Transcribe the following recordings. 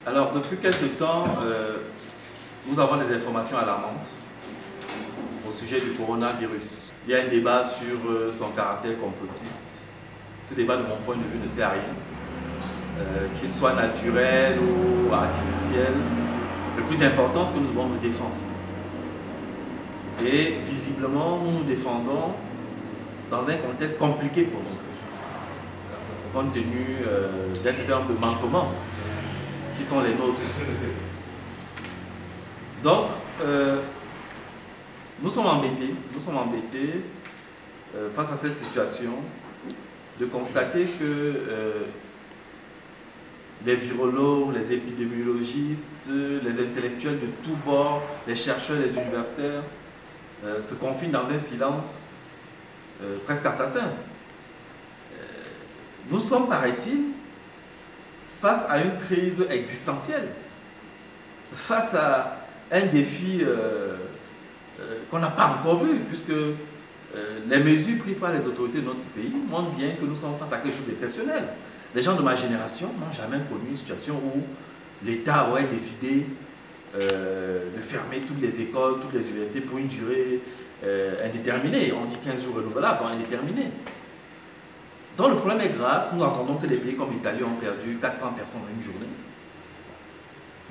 Alors, depuis quelques temps, nous avons des informations alarmantes au sujet du coronavirus. Il y a un débat sur son caractère complotiste. Ce débat, de mon point de vue, ne sert à rien. Qu'il soit naturel ou artificiel, le plus important, c'est que nous devons nous défendre. Et visiblement, nous nous défendons dans un contexte compliqué pour nous, compte tenu d'un certain nombre de manquements qui sont les nôtres. Donc, nous sommes embêtés face à cette situation de constater que les virologues, les épidémiologistes, les intellectuels de tous bords, les chercheurs, les universitaires se confinent dans un silence presque assassin. Nous sommes, paraît-il, face à une crise existentielle, face à un défi qu'on n'a pas encore vu, puisque les mesures prises par les autorités de notre pays montrent bien que nous sommes face à quelque chose d'exceptionnel. Les gens de ma génération n'ont jamais connu une situation où l'État aurait décidé de fermer toutes les écoles, toutes les universités pour une durée indéterminée. On dit 15 jours renouvelables, indéterminée. Donc le problème est grave. Nous entendons que des pays comme l'Italie ont perdu 400 personnes en une journée.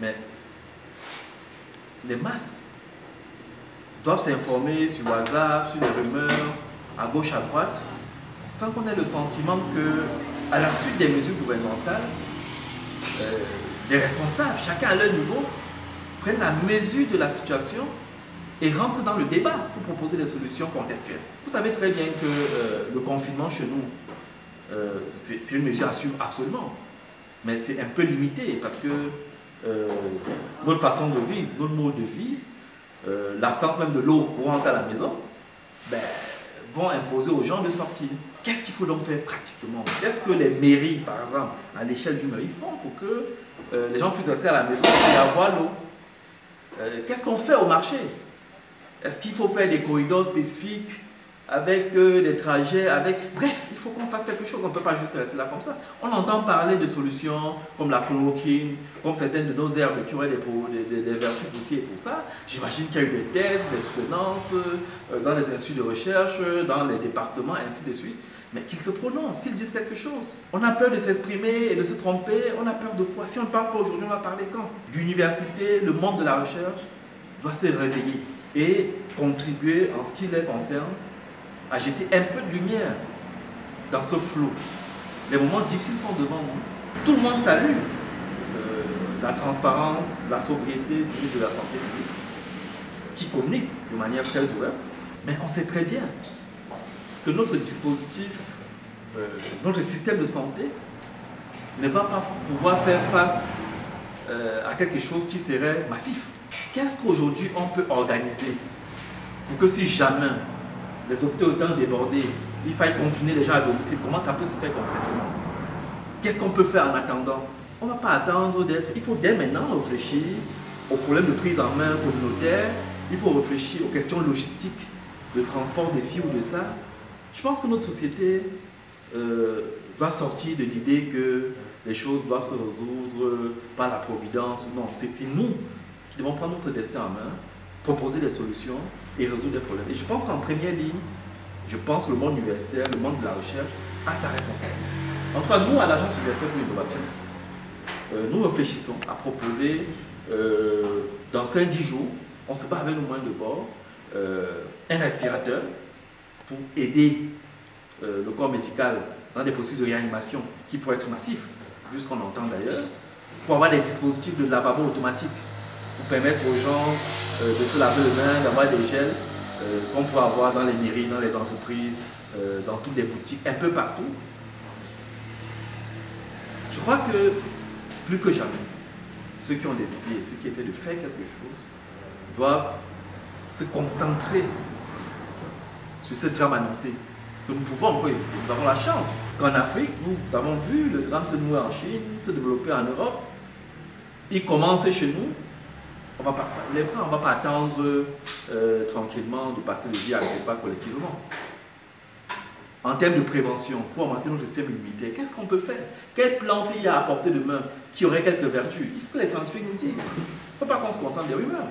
Mais les masses doivent s'informer sur WhatsApp, sur les rumeurs, à gauche, à droite, sans qu'on ait le sentiment que, à la suite des mesures gouvernementales, les responsables, chacun à leur niveau, prennent la mesure de la situation et rentrent dans le débat pour proposer des solutions contextuelles. Vous savez très bien que le confinement chez nous, c'est une mesure à suivre absolument, mais c'est un peu limité parce que notre façon de vivre, notre mode de vie, l'absence même de l'eau courante à la maison, vont imposer aux gens de sortir. Qu'est-ce qu'il faut donc faire pratiquement? Qu'est-ce que les mairies, par exemple, à l'échelle d'une mairie, font pour que les gens puissent rester à la maison et avoir l'eau? Qu'est-ce qu'on fait au marché? Est-ce qu'il faut faire des corridors spécifiques avec des trajets, Bref, il faut qu'on fasse quelque chose, on ne peut pas juste rester là comme ça. On entend parler de solutions comme la chloroquine, comme certaines de nos herbes qui auraient des vertus poussières pour ça. J'imagine qu'il y a eu des thèses, des soutenances dans les instituts de recherche, dans les départements, ainsi de suite. Mais qu'ils se prononcent, qu'ils disent quelque chose. On a peur de s'exprimer et de se tromper. On a peur de quoi? Si on ne parle pas aujourd'hui, on va parler quand? L'université, le monde de la recherche doit se réveiller et contribuer en ce qui les concerne à jeter un peu de lumière dans ce flot. Les moments difficiles sont devant nous. Tout le monde salue la transparence, la sobriété du ministre de la Santé publique, qui communique de manière très ouverte. Mais on sait très bien que notre dispositif, notre système de santé ne va pas pouvoir faire face à quelque chose qui serait massif. Qu'est-ce qu'aujourd'hui on peut organiser pour que si jamais les hôpitaux étant débordés, il faille confiner les gens à domicile? Comment ça peut se faire concrètement? Qu'est-ce qu'on peut faire en attendant? On ne va pas attendre d'être... Il faut dès maintenant réfléchir aux problèmes de prise en main communautaire. Il faut réfléchir aux questions logistiques, de transport de ci ou de ça. Je pense que notre société doit sortir de l'idée que les choses doivent se résoudre par la providence. Non, c'est nous qui devons prendre notre destin en main, proposer des solutions et résoudre des problèmes. Et je pense qu'en première ligne, je pense que le monde universitaire, le monde de la recherche a sa responsabilité. En tout cas, nous, à l'Agence universitaire pour l'innovation, nous réfléchissons à proposer, dans 5-10 jours, on se bat avec nos moyens de bord, un respirateur pour aider le corps médical dans des processus de réanimation qui pourraient être massifs, vu ce qu'on entend d'ailleurs, pour avoir des dispositifs de lavabo automatique pour permettre aux gens de se laver les mains, d'avoir des gels qu'on peut avoir dans les mairies, dans les entreprises, dans toutes les boutiques, un peu partout. Je crois que plus que jamais, ceux qui ont des idées, ceux qui essaient de faire quelque chose, doivent se concentrer sur ce drame annoncé. Que nous pouvons, oui, nous avons la chance qu'en Afrique, nous avons vu le drame se nouer en Chine, se développer en Europe. Il commence chez nous. On ne va pas croiser les bras, on ne va pas attendre tranquillement de passer le vie à quelque part collectivement. en termes de prévention pour augmenter notre système immunitaire, qu'est-ce qu'on peut faire? Quelle plante il y a à portée de main qui aurait quelques vertus? Il faut que les scientifiques nous disent. Il ne faut pas qu'on se contente des rumeurs.